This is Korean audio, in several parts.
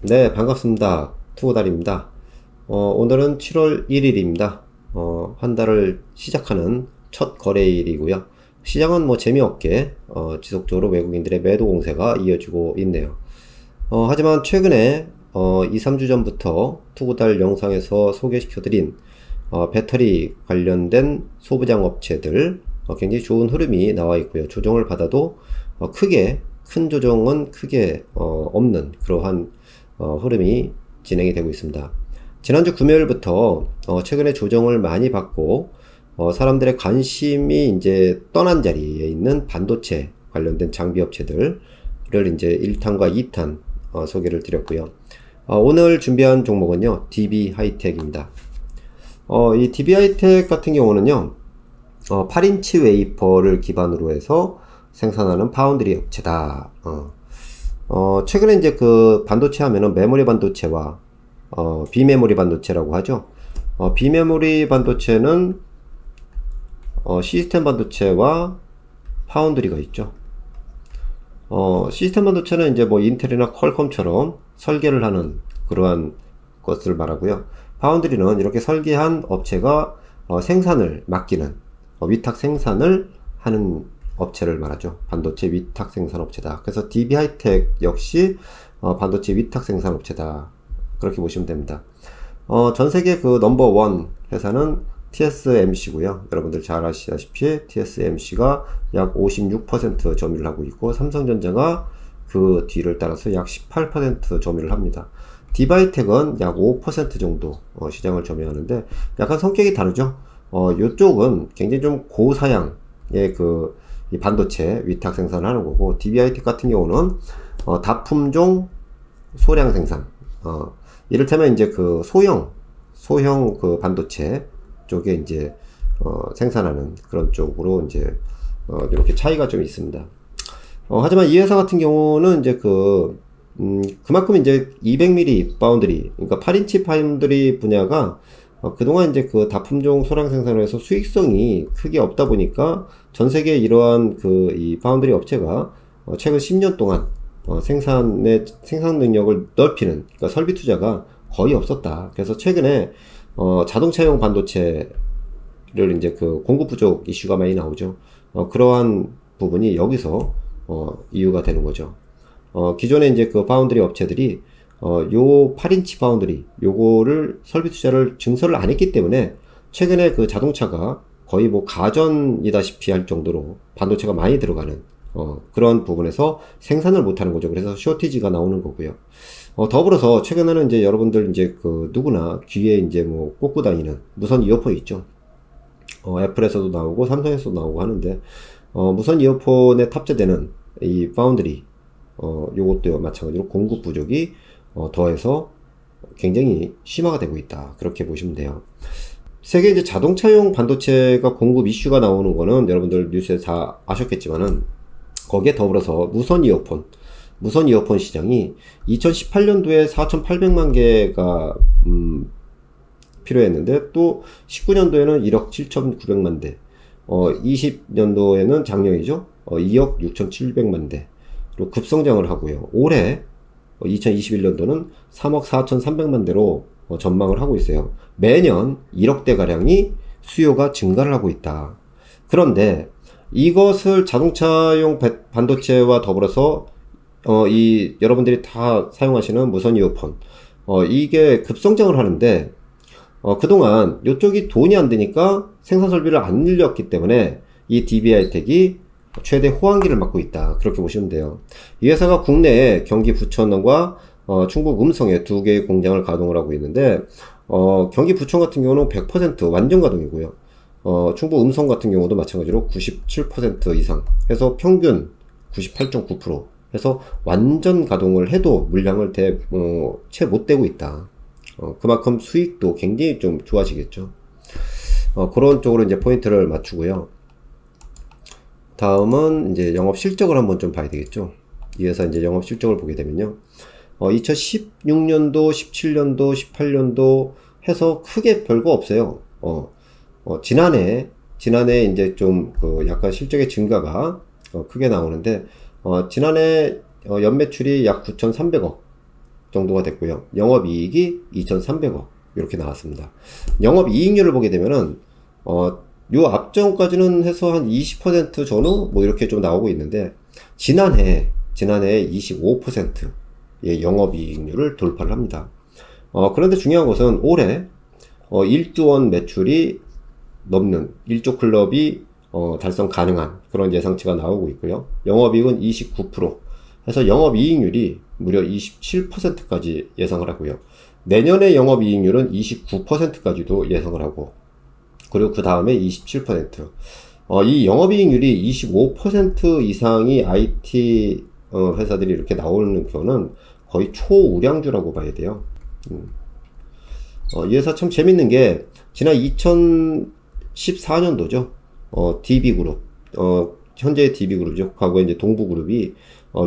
네, 반갑습니다. 투고달입니다. 오늘은 7월 1일입니다. 한 달을 시작하는 첫 거래일이고요. 시장은 뭐 재미없게 지속적으로 외국인들의 매도 공세가 이어지고 있네요. 하지만 최근에 2, 3주 전부터 투고달 영상에서 소개시켜드린 배터리 관련된 소부장 업체들 굉장히 좋은 흐름이 나와 있고요. 조정을 받아도 큰 조정은 크게 없는 그러한 흐름이 진행이 되고 있습니다. 지난주 금요일부터 최근에 조정을 많이 받고 사람들의 관심이 이제 떠난 자리에 있는 반도체 관련된 장비 업체들을 이제 1탄과 2탄 소개를 드렸고요. 오늘 준비한 종목은요, DB 하이텍입니다. 이 DB 하이텍 같은 경우는요, 8인치 웨이퍼를 기반으로 해서 생산하는 파운드리 업체다. 최근에 이제 그 반도체 하면은 메모리 반도체와 비메모리 반도체라고 하죠. 비메모리 반도체는 시스템 반도체와 파운드리가 있죠. 시스템 반도체는 이제 뭐 인텔이나 퀄컴처럼 설계를 하는 그러한 것을 말하고요. 파운드리는 이렇게 설계한 업체가 생산을 맡기는 위탁 생산을 하는 업체를 말하죠. 반도체 위탁 생산 업체다. 그래서 DB 하이텍 역시 반도체 위탁 생산 업체다. 그렇게 보시면 됩니다. 전 세계 그 넘버원 회사는 TSMC고요. 여러분들 잘 아시다시피 TSMC가 약 56% 점유를 하고 있고, 삼성전자가 그 뒤를 따라서 약 18% 점유를 합니다. DB 하이텍은 약 5% 정도 시장을 점유하는데 약간 성격이 다르죠. 요쪽은 굉장히 좀 고사양의 이 반도체 위탁 생산하는 거고, DB 하이텍 같은 경우는 다품종 소량 생산, 이를테면 이제 그 소형 그 반도체 쪽에 이제 생산하는 그런 쪽으로 이제 이렇게 차이가 좀 있습니다. 하지만 이 회사 같은 경우는 이제 그만큼 이제 200mm 파운드리, 그러니까 8인치 파운드리 분야가 그동안 이제 그 다품종 소량 생산을 해서 수익성이 크게 없다 보니까 전 세계 이러한 이 파운드리 업체가 최근 10년 동안 생산 능력을 넓히는, 그러니까 설비 투자가 거의 없었다. 그래서 최근에 자동차용 반도체를 이제 그 공급 부족 이슈가 많이 나오죠. 그러한 부분이 여기서 이유가 되는 거죠. 기존에 이제 그 파운드리 업체들이 요 8인치 파운드리 요거를 설비 투자를 증설을 안 했기 때문에 최근에 그 자동차가 거의 뭐 가전이다시피 할 정도로 반도체가 많이 들어가는 그런 부분에서 생산을 못 하는 거죠. 그래서 쇼티지가 나오는 거고요. 더불어서 최근에는 이제 여러분들 이제 그 누구나 귀에 이제 뭐 꽂고 다니는 무선 이어폰 있죠. 애플에서도 나오고 삼성에서도 나오고 하는데 무선 이어폰에 탑재되는 이 파운드리 요것도 마찬가지로 공급 부족이 더해서 굉장히 심화가 되고 있다. 그렇게 보시면 돼요. 세계 이제 자동차용 반도체가 공급 이슈가 나오는 거는 여러분들 뉴스에서 다 아셨겠지만은, 거기에 더불어서 무선 이어폰 시장이 2018년도에 4,800만 개가 필요했는데, 또 19년도에는 1억 7,900만 대, 20년도에는 작년이죠. 2억 6,700만 대로 급성장을 하고요. 올해 2021년도는 3억 4,300만 대로 전망을 하고 있어요. 매년 1억 대 가량이 수요가 증가를 하고 있다. 그런데 이것을 자동차용 반도체와 더불어서 여러분들이 다 사용하시는 무선 이어폰, 이게 급성장을 하는데 그동안 이쪽이 돈이 안 되니까 생산 설비를 안 늘렸기 때문에 이 DB 하이텍이 최대 호황기를 맞고 있다. 그렇게 보시면 돼요. 이 회사가 국내에 경기 부천과 충북 음성에 2개의 공장을 가동을 하고 있는데, 경기 부천 같은 경우는 100% 완전 가동이고요. 충북 음성 같은 경우도 마찬가지로 97% 이상 해서 평균 98.9% 해서 완전 가동을 해도 물량을 채 못 대고 있다. 그만큼 수익도 굉장히 좀 좋아지겠죠. 그런 쪽으로 이제 포인트를 맞추고요. 다음은 이제 영업 실적을 한번 좀 봐야 되겠죠. 이 회사 이제 영업 실적을 보게 되면요. 2016년도, 17년도, 18년도 해서 크게 별거 없어요. 지난해 이제 좀 약간 실적의 증가가 크게 나오는데, 지난해 연매출이 약 9,300억, 정도가 됐고요. 영업이익이 2,300억 이렇게 나왔습니다. 영업이익률을 보게 되면은 요 앞전까지는 해서 한 20% 전후 뭐 이렇게 좀 나오고 있는데 지난해 25%의 영업이익률을 돌파를 합니다. 그런데 중요한 것은 올해 1조 원 매출이 넘는 1조 클럽이 달성 가능한 그런 예상치가 나오고 있고요. 영업이익은 29% 해서 영업이익률이 무려 27%까지 예상을 하고요. 내년의 영업이익률은 29%까지도 예상을 하고, 그리고 그 다음에 27%. 이 영업이익률이 25% 이상이 IT 회사들이 이렇게 나오는 거는 거의 초우량주라고 봐야 돼요. 이 회사 참 재밌는 게 지난 2014년도죠. DB그룹, 현재의 DB그룹이죠. 과거에 이제 동부그룹이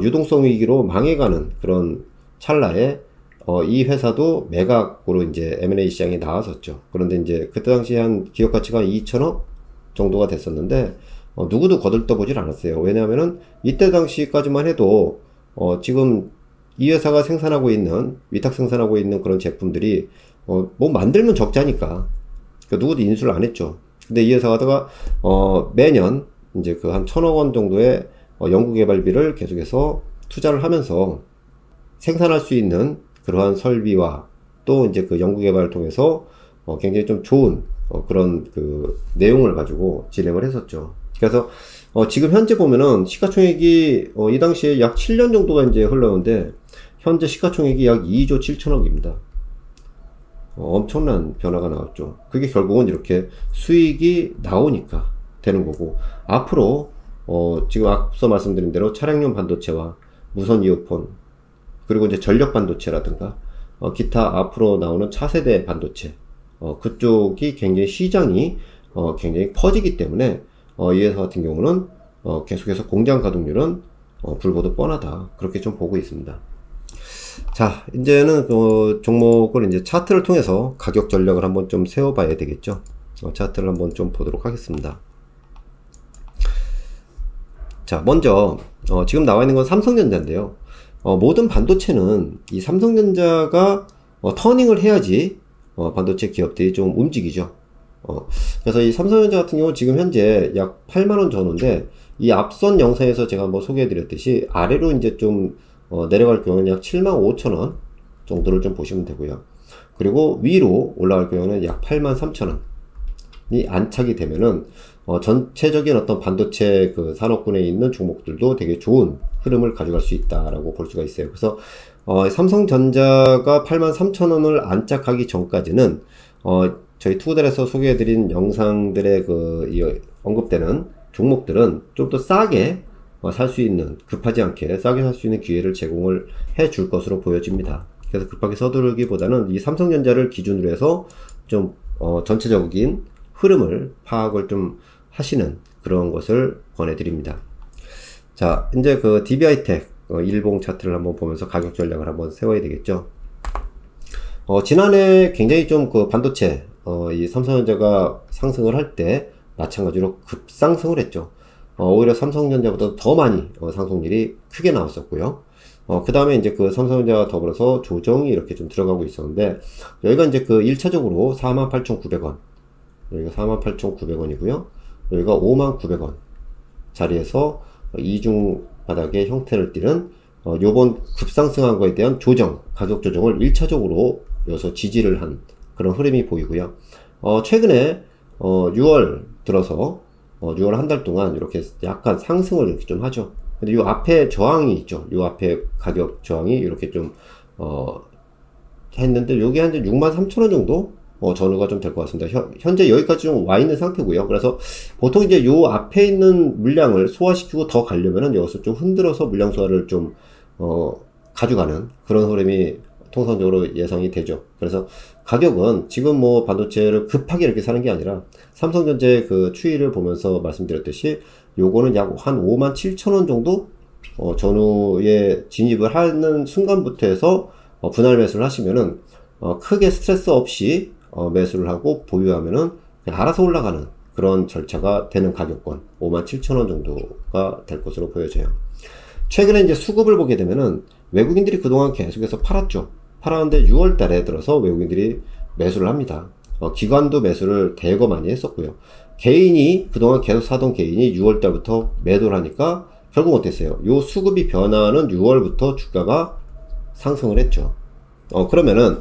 유동성 위기로 망해가는 그런 찰나에 이 회사도 매각으로 이제 M&A 시장에 나왔었죠. 그런데 이제 그때 당시 한 기업 가치가 2천억 정도가 됐었는데 누구도 거들떠보질 않았어요. 왜냐하면은 이때 당시까지만 해도 지금 이 회사가 생산하고 있는 위탁 생산하고 있는 그런 제품들이 뭐 만들면 적자니까 누구도 인수를 안 했죠. 근데 이 회사가 매년 이제 그 한 1,000억 원 정도의 연구개발비를 계속해서 투자를 하면서 생산할 수 있는 그러한 설비와 또 이제 그 연구개발을 통해서 굉장히 좀 좋은 그런 그 내용을 가지고 진행을 했었죠. 그래서 지금 현재 보면은 시가총액이 이 당시에 약 7년 정도가 이제 흘렀는데 현재 시가총액이 약 2조 7천억입니다. 엄청난 변화가 나왔죠. 그게 결국은 이렇게 수익이 나오니까 되는 거고, 앞으로 지금 앞서 말씀드린 대로 차량용 반도체와 무선 이어폰, 그리고 이제 전력 반도체라든가 기타 앞으로 나오는 차세대 반도체, 그쪽이 굉장히 시장이 굉장히 커지기 때문에 이 회사 같은 경우는 계속해서 공장 가동률은 불보듯 뻔하다, 그렇게 좀 보고 있습니다. 자, 이제는 종목을 이제 차트를 통해서 가격 전략을 한번 좀 세워봐야 되겠죠. 차트를 한번 좀 보도록 하겠습니다. 자, 먼저 지금 나와 있는 건 삼성전자인데요. 모든 반도체는 이 삼성전자가 터닝을 해야지 반도체 기업들이 좀 움직이죠. 그래서 이 삼성전자 같은 경우 지금 현재 약 8만원 전후인데, 이 앞선 영상에서 제가 한번 소개해 드렸듯이 아래로 이제 좀 내려갈 경우는 약 75,000원 정도를 좀 보시면 되고요. 그리고 위로 올라갈 경우는 약 83,000원이 안착이 되면은 전체적인 어떤 반도체 그 산업군에 있는 종목들도 되게 좋은 흐름을 가져갈 수 있다라고 볼 수가 있어요. 그래서 삼성전자가 83,000원을 안착하기 전까지는 저희 투자들에서 소개해드린 영상들의 언급되는 종목들은 좀 더 싸게 살 수 있는, 급하지 않게 싸게 살 수 있는 기회를 제공을 해 줄 것으로 보여집니다. 그래서 급하게 서두르기보다는 이 삼성전자를 기준으로 해서 좀 전체적인 흐름을 파악을 좀 하시는 그런 것을 권해드립니다. 자, 이제 그 DBI텍 일봉 차트를 한번 보면서 가격 전략을 한번 세워야 되겠죠. 지난해 굉장히 좀 그 반도체 이 삼성전자가 상승을 할 때 마찬가지로 급상승을 했죠. 오히려 삼성전자보다 더 많이 상승률이 크게 나왔었고요. 그 다음에 이제 그 삼성전자와 더불어서 조정이 이렇게 좀 들어가고 있었는데, 여기가 이제 그 1차적으로 48,900원, 여기가 48,900원이고요. 여기가 59,900원 자리에서 이중 바닥의 형태를 띠는 요번 급상승한 거에 대한 조정, 가격 조정을 1차적으로 여기서 지지를 한 그런 흐름이 보이고요. 최근에 6월 들어서 6월 한 달 동안 이렇게 약간 상승을 이렇게 좀 하죠. 근데 요 앞에 저항이 있죠. 요 앞에 가격 저항이 이렇게 좀 했는데, 요게 한 63,000원 정도 전후가 좀 될 것 같습니다. 현재 여기까지 좀 와 있는 상태고요. 그래서 보통 이제 요 앞에 있는 물량을 소화시키고 더 가려면은 여기서 좀 흔들어서 물량 소화를 좀 가져가는 그런 흐름이 통상적으로 예상이 되죠. 그래서 가격은 지금 뭐 반도체를 급하게 이렇게 사는 게 아니라 삼성전자의 그 추이를 보면서 말씀드렸듯이 요거는 약 한 57,000원 정도 전후에 진입을 하는 순간부터 해서 분할 매수를 하시면은 크게 스트레스 없이 매수를 하고 보유하면은 그냥 알아서 올라가는 그런 절차가 되는 가격권 57,000원 정도가 될 것으로 보여져요. 최근에 이제 수급을 보게 되면은 외국인들이 그동안 계속해서 팔았죠. 팔았는데 6월 달에 들어서 외국인들이 매수를 합니다. 기관도 매수를 대거 많이 했었고요. 개인이 그동안 계속 사던 개인이 6월 달부터 매도를 하니까 결국 어땠어요? 요 수급이 변화하는 6월부터 주가가 상승을 했죠. 그러면은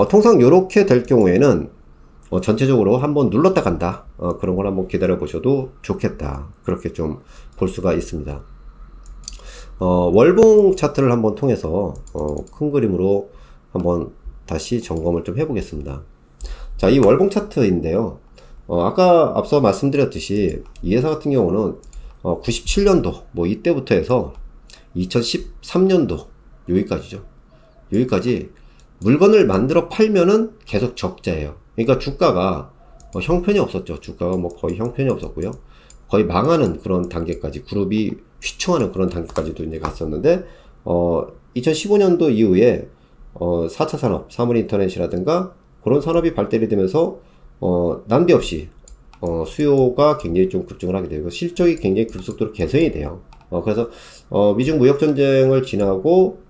통상 요렇게 될 경우에는 전체적으로 한번 눌렀다 간다, 그런 걸 한번 기다려 보셔도 좋겠다, 그렇게 좀 볼 수가 있습니다. 월봉 차트를 한번 통해서 큰 그림으로 한번 다시 점검을 좀 해보겠습니다. 자, 이 월봉 차트인데요, 아까 앞서 말씀드렸듯이 이 회사 같은 경우는 97년도 뭐 이때부터 해서 2013년도 여기까지죠. 여기까지 물건을 만들어 팔면은 계속 적자예요. 그러니까 주가가 형편이 없었죠. 주가가 뭐 거의 형편이 없었고요. 거의 망하는 그런 단계까지, 그룹이 휘청하는 그런 단계까지도 이제 갔었는데, 2015년도 이후에 4차 산업, 사물인터넷이라든가 그런 산업이 발달이 되면서 난데없이 수요가 굉장히 좀 급증을 하게 되고 실적이 굉장히 급속도로 개선이 돼요. 그래서 미중 무역전쟁을 지나고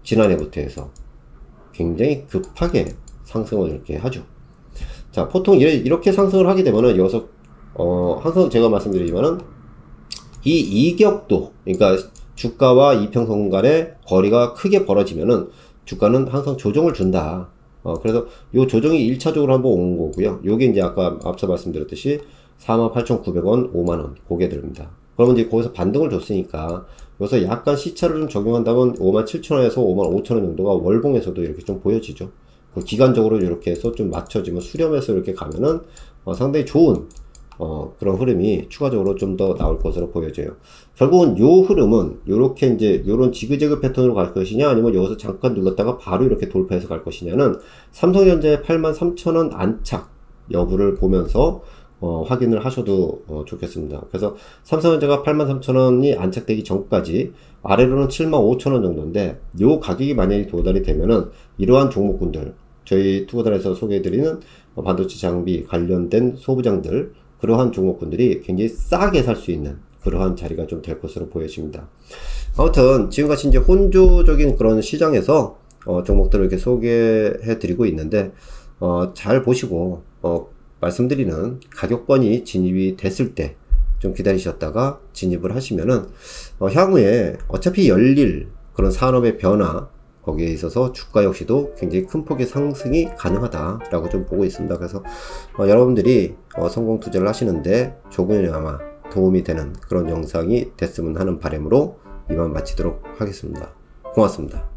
지난해부터 해서 굉장히 급하게 상승을 이렇게 하죠. 자, 보통 이렇게 상승을 하게 되면은 여기서 항상 제가 말씀드리지만은 이 이격도, 그러니까 주가와 이평선 간의 거리가 크게 벌어지면은 주가는 항상 조정을 준다. 그래서 요 조정이 1차적으로 한번 온 거고요. 요게 이제 아까 앞서 말씀드렸듯이 48,900원, 5만원, 고개 들립니다. 그러면 이제 거기서 반등을 줬으니까 여기서 약간 시차를 좀 적용한다면 57,000원에서 55,000원 정도가 월봉에서도 이렇게 좀 보여지죠. 기간적으로 이렇게 해서 좀 맞춰지면 수렴해서 이렇게 가면은 상당히 좋은 그런 흐름이 추가적으로 좀 더 나올 것으로 보여져요. 결국은 요 흐름은 요렇게 이제 요런 지그재그 패턴으로 갈 것이냐, 아니면 여기서 잠깐 눌렀다가 바로 이렇게 돌파해서 갈 것이냐는 삼성전자의 83,000원 안착 여부를 보면서 확인을 하셔도 좋겠습니다. 그래서 삼성전자가 83,000원이 안착되기 전까지 아래로는 75,000원 정도인데, 요 가격이 만약에 도달이 되면은 이러한 종목군들, 저희 투고단에서 소개해드리는 반도체 장비 관련된 소부장들, 그러한 종목군들이 굉장히 싸게 살 수 있는 그러한 자리가 좀 될 것으로 보여집니다. 아무튼 지금같이 이제 혼조적인 그런 시장에서 종목들을 이렇게 소개해 드리고 있는데, 잘 보시고 말씀드리는 가격권이 진입이 됐을 때 좀 기다리셨다가 진입을 하시면은 향후에 어차피 열릴 그런 산업의 변화, 거기에 있어서 주가 역시도 굉장히 큰 폭의 상승이 가능하다라고 좀 보고 있습니다. 그래서 여러분들이 성공 투자를 하시는데 조금이나마 도움이 되는 그런 영상이 됐으면 하는 바람으로 이만 마치도록 하겠습니다. 고맙습니다.